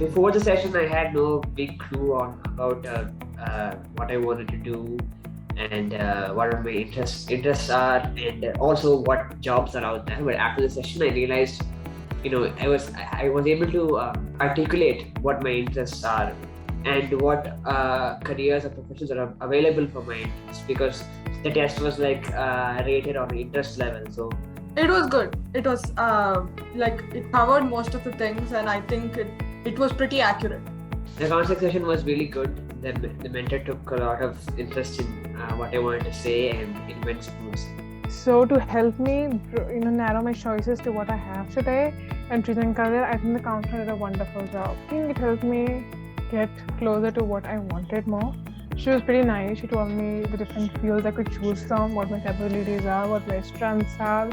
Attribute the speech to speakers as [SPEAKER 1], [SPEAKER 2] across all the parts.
[SPEAKER 1] Before the session, I had no big clue on about what I wanted to do and what my interests are, and also what jobs are out there. But after the session, I realized, I was able to articulate what my interests are and what careers or professions are available for my interests, because the test was like rated on the interest level. So
[SPEAKER 2] it was good. It was it covered most of the things, and I think it was pretty accurate.
[SPEAKER 1] the concept session was really good. The mentor took a lot of interest in what I wanted to say, and it went smooth.
[SPEAKER 3] So to help me, narrow my choices to what I have today and choosing career, I think the counselor did a wonderful job. I think it helped me get closer to what I wanted more. She was pretty nice. She told me the different fields I could choose from, what my capabilities are, what my strengths are,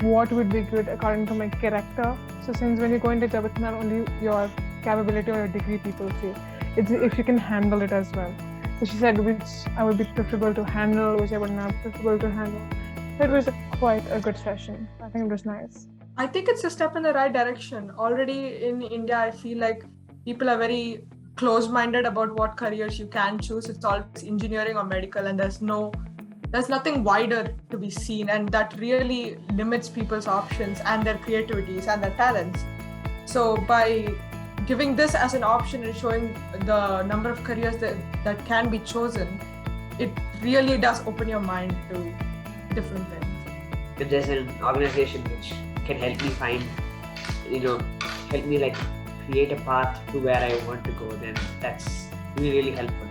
[SPEAKER 3] what would be good according to my character. So since when you go into a job, it's not only your capability or your degree people see, it's if you can handle it as well. So she said which I would be preferable to handle, which I would not preferable to handle. It was quite a good session. I think it was nice.
[SPEAKER 2] I think it's a step in the right direction. Already in India, I feel like people are very close-minded about what careers you can choose. It's always engineering or medical, and there's nothing wider to be seen, and that really limits people's options and their creativities and their talents. So by giving this as an option and showing the number of careers that can be chosen, it really does open your mind to different things.
[SPEAKER 1] If there's an organization which can help me find, help me like create a path to where I want to go, then that's really, really helpful.